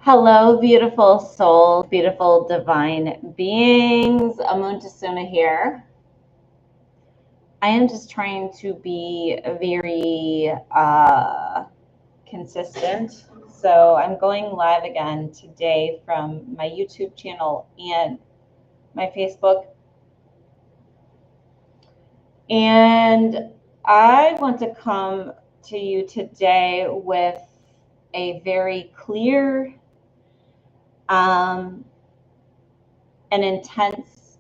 Hello, beautiful souls, beautiful divine beings. Amuntasuna here. I am just trying to be very consistent. So I'm going live again today from my YouTube channel and my Facebook. And I want to come to you today with a very clear an intense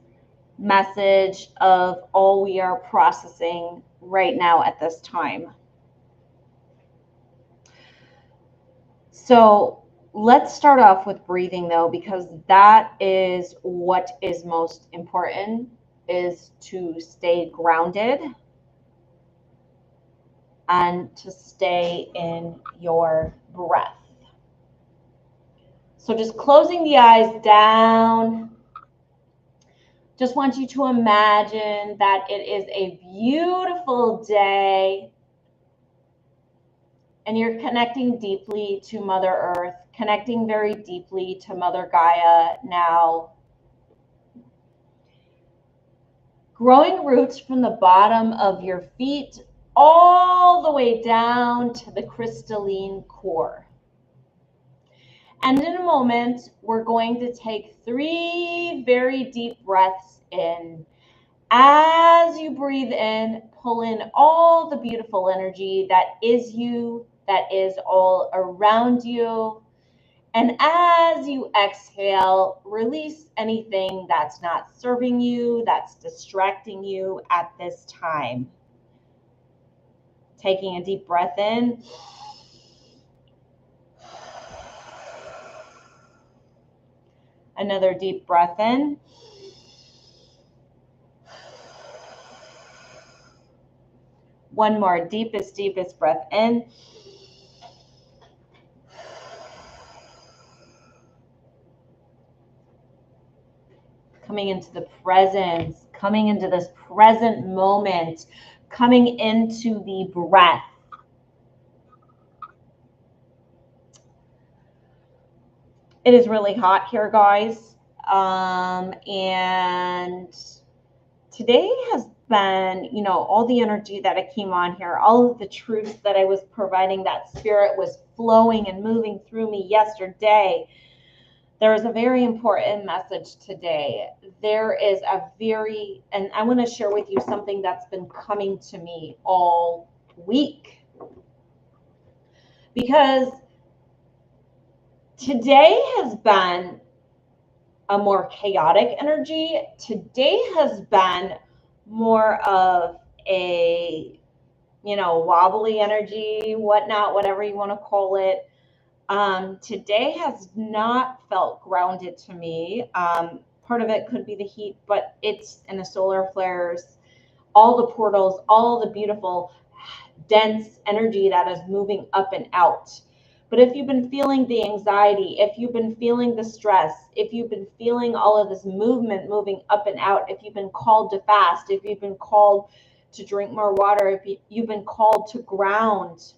message of all we are processing right now at this time. So let's start off with breathing though, because that is what is most important, is to stay grounded and to stay in your breath. So just closing the eyes down. Just want you to imagine that it is a beautiful day and you're connecting deeply to Mother Earth, connecting very deeply to Mother Gaia now. Growing roots from the bottom of your feet all the way down to the crystalline core. And in a moment, we're going to take 3 very deep breaths in. As you breathe in, pull in all the beautiful energy that is you, that is all around you. And as you exhale, release anything that's not serving you, that's distracting you at this time. Taking a deep breath in. Another deep breath in. One more deepest breath in. Coming into the presence, coming into this present moment, coming into the breath. It is really hot here, guys. And today has been, all the energy that I came on here, all of the truth that I was providing, that spirit was flowing and moving through me yesterday. There is a very important message today. There is and I want to share with you something that's been coming to me all week. Because today has been a more chaotic energy. Today has been more of a, wobbly energy, whatnot, whatever you want to call it. Today has not felt grounded to me. Part of it could be the heat, but it's in the solar flares, all the portals, all the beautiful, dense energy that is moving up and out. But if you've been feeling the anxiety, if you've been feeling the stress, if you've been feeling all of this movement moving up and out, if you've been called to fast, if you've been called to drink more water, if you've been called to ground,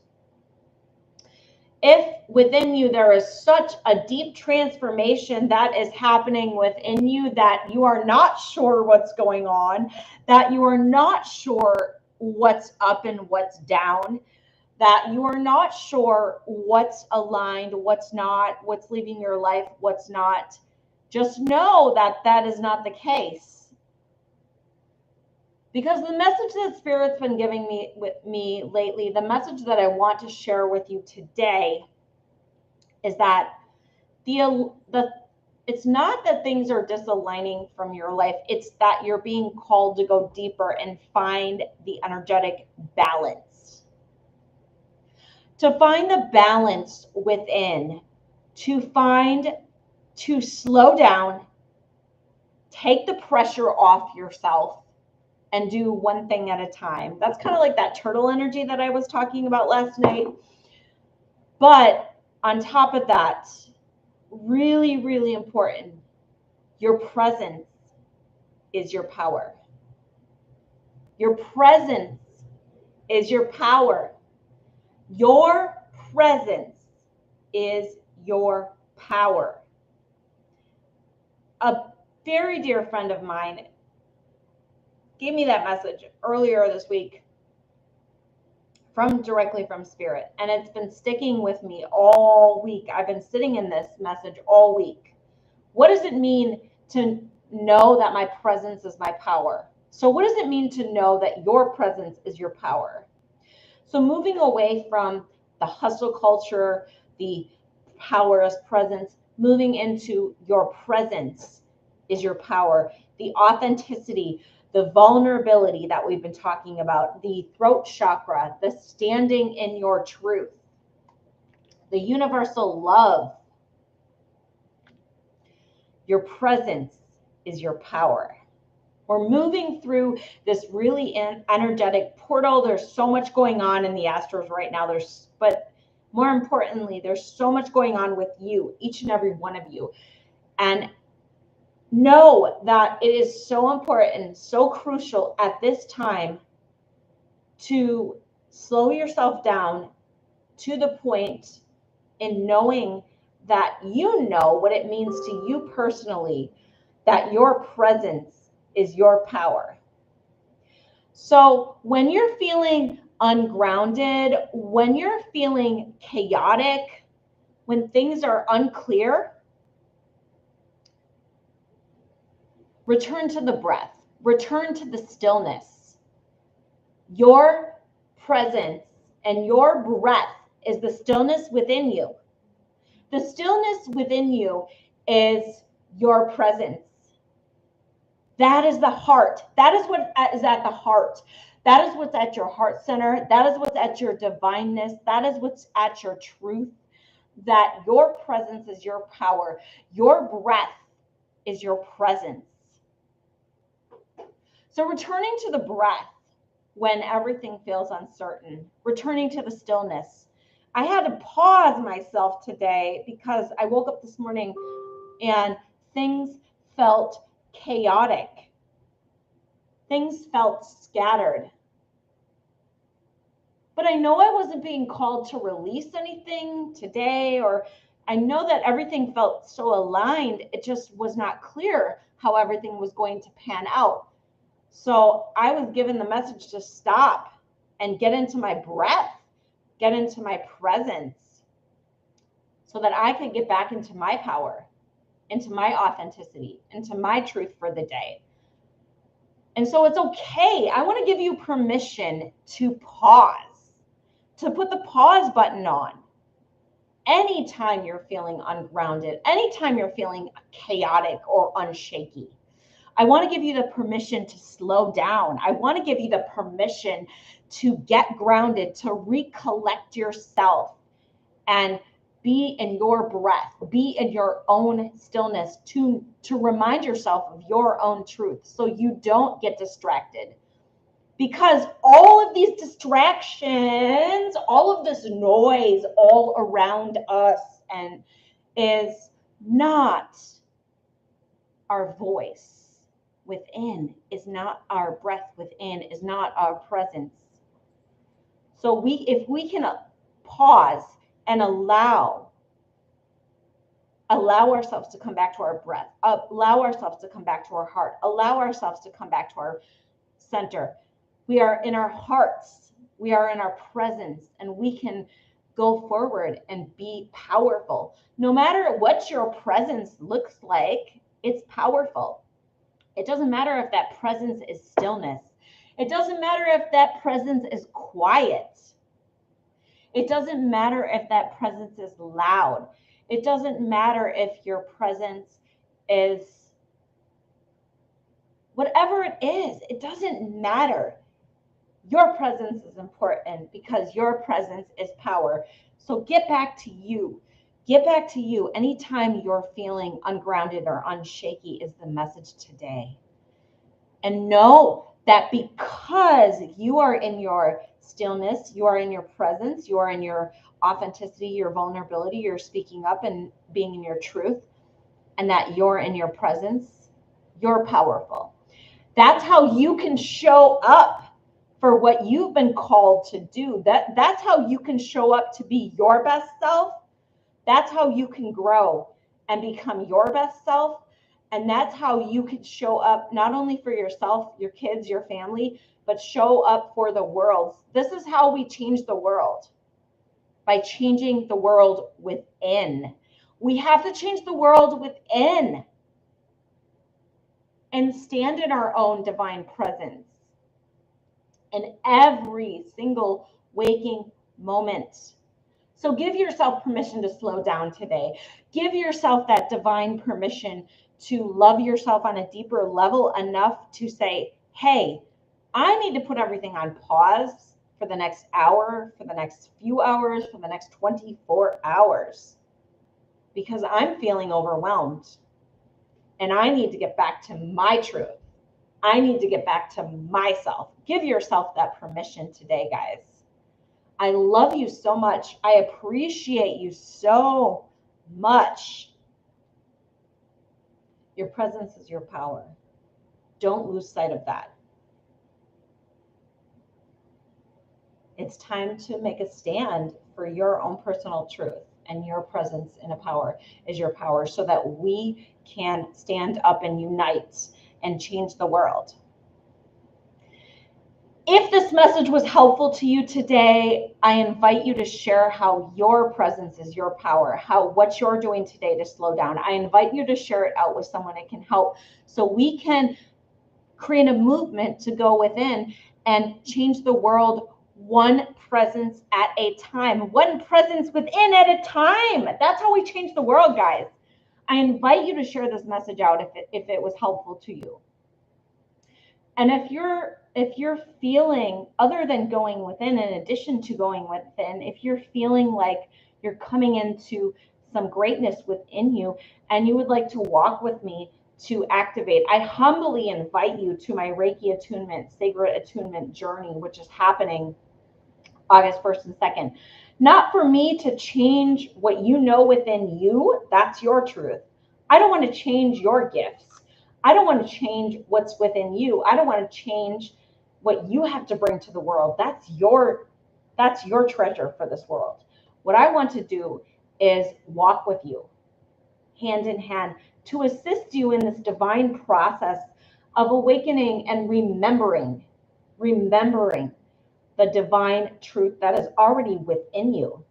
if within you there is such a deep transformation that is happening within you that you are not sure what's going on, that you are not sure what's up and what's down, that you are not sure what's aligned, what's not, what's leaving your life, what's not, just know that that is not the case. Because the message that Spirit's been giving me lately, the message that I want to share with you today is that it's not that things are disaligning from your life. It's that you're being called to go deeper and find the energetic balance. To find the balance within, to slow down, take the pressure off yourself, and do one thing at a time. That's kind of like that turtle energy that I was talking about last night. But on top of that, really, really important, your presence is your power. Your presence is your power. Your presence is your power. A very dear friend of mine gave me that message earlier this week directly from Spirit, and it's been sticking with me all week. I've been sitting in this message all week. What does it mean to know that my presence is my power? So what does it mean to know that your presence is your power? So moving away from the hustle culture, the power as presence, moving into your presence is your power, the authenticity, the vulnerability that we've been talking about, the throat chakra, the standing in your truth, the universal love. Your presence is your power. We're moving through this really energetic portal. There's so much going on in the astros right now. But more importantly, there's so much going on with you, each and every one of you. And know that it is so important, so crucial at this time to slow yourself down to the point in knowing that you know what it means to you personally, that your presence is your power. So when you're feeling ungrounded, when you're feeling chaotic, when things are unclear, return to the breath, return to the stillness. Your presence and your breath is the stillness within you. The stillness within you is your presence. That is the heart. That is what is at the heart. That is what's at your heart center. That is what's at your divineness. That is what's at your truth. That your presence is your power. Your breath is your presence. So returning to the breath when everything feels uncertain, returning to the stillness. I had to pause myself today because I woke up this morning and things felt chaotic. Things felt scattered. But I know I wasn't being called to release anything today, or I know that everything felt so aligned. It just was not clear how everything was going to pan out. So I was given the message to stop and get into my breath, get into my presence, so that I could get back into my power, into my authenticity, into my truth for the day. And so it's okay. I want to give you permission to pause, to put the pause button on. Anytime you're feeling ungrounded, anytime you're feeling chaotic or unshaky, I want to give you the permission to slow down. I want to give you the permission to get grounded, to recollect yourself and be in your breath, be in your own stillness, to remind yourself of your own truth so you don't get distracted. Because all of these distractions, all of this noise all around us and is not our voice within, is not our breath within, is not our presence. So if we can pause and allow ourselves to come back to our breath, allow ourselves to come back to our heart, allow ourselves to come back to our center. We are in our hearts, we are in our presence, and we can go forward and be powerful. No matter what your presence looks like, it's powerful. It doesn't matter if that presence is stillness. It doesn't matter if that presence is quiet. It doesn't matter if that presence is loud. It doesn't matter if your presence is whatever it is. It doesn't matter. Your presence is important because your presence is power. So get back to you. Get back to you. Anytime you're feeling ungrounded or unshaky is the message today. And know that because you are in your stillness, you are in your presence, you are in your authenticity, your vulnerability, you're speaking up and being in your truth, and that you're in your presence, you're powerful. That's how you can show up for what you've been called to do. That's how you can show up to be your best self. That's how you can grow. and become your best self. And that's how you can show up not only for yourself, your kids, your family, but show up for the world. This is how we change the world, by changing the world within. We have to change the world within and stand in our own divine presence in every single waking moment. So give yourself permission to slow down today. Give yourself that divine permission to love yourself on a deeper level enough to say, hey, I need to put everything on pause for the next hour, for the next few hours, for the next 24 hours, because I'm feeling overwhelmed and I need to get back to my truth. I need to get back to myself. Give yourself that permission today, guys. I love you so much. I appreciate you so much. Your presence is your power. Don't lose sight of that. It's time to make a stand for your own personal truth, and your presence in a power is your power, so that we can stand up and unite and change the world. If this message was helpful to you today, I invite you to share how your presence is your power, what you're doing today to slow down. I invite you to share it out with someone it can help, so we can create a movement to go within and change the world one presence at a time, one presence within at a time. That's how we change the world, guys. I invite you to share this message out if it was helpful to you. And if you're feeling, other than going within, in addition to going within, if you're feeling like you're coming into some greatness within you and you would like to walk with me to activate, I humbly invite you to my Reiki Attunement, Sacred Attunement Journey, which is happening August 1st and 2nd. Not for me to change what you know within you. That's your truth. I don't want to change your gifts. I don't want to change what's within you. I don't want to change what you have to bring to the world. That's your treasure for this world. What I want to do is walk with you hand in hand to assist you in this divine process of awakening and remembering the divine truth that is already within you.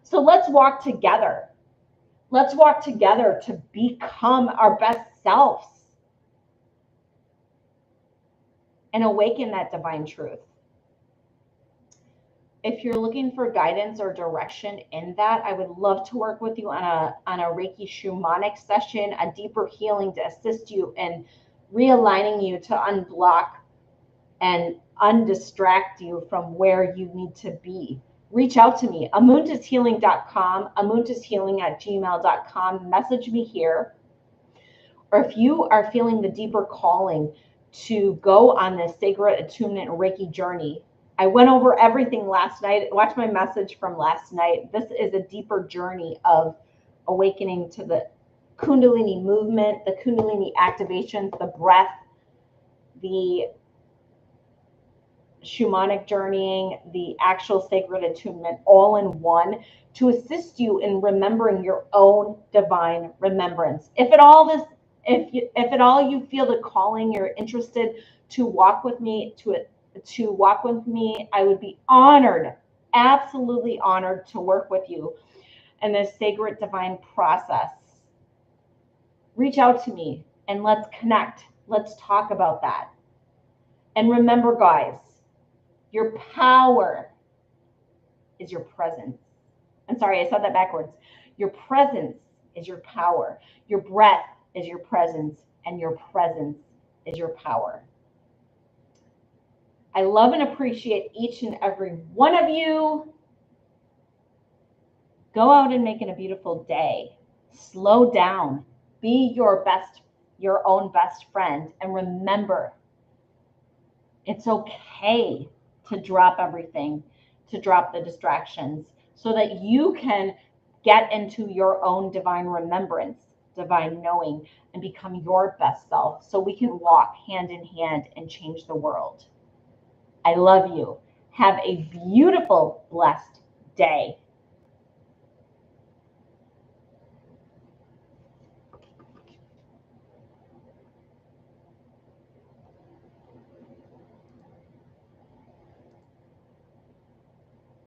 So let's walk together. Let's walk together to become our best selves and awaken that divine truth. If you're looking for guidance or direction in that, I would love to work with you on a Reiki shamanic session, a deeper healing to assist you in realigning you to unblock and undistract you from where you need to be. Reach out to me, amuntashealing.com, amuntashealing@gmail.com. Message me here. Or if you are feeling the deeper calling to go on this Sacred Attunement Reiki journey, I went over everything last night. Watch my message from last night. This is a deeper journey of awakening to the Kundalini movement, the Kundalini activations, the breath, the shamanic journeying, the actual sacred attunement, all in one, to assist you in remembering your own divine remembrance. If at all you feel the calling, you're interested to walk with me, I would be honored, absolutely honored, to work with you in this sacred divine process. Reach out to me and let's connect. Let's talk about that. And remember, guys, your power is your presence. I'm sorry, I said that backwards. Your presence is your power. Your breath is your presence, and your presence is your power. I love and appreciate each and every one of you. Go out and make it a beautiful day. Slow down. Be your own best friend. And remember, it's okay to drop everything, to drop the distractions, so that you can get into your own divine remembrance, divine knowing, and become your best self, so we can walk hand in hand and change the world. I love you. Have a beautiful, blessed day.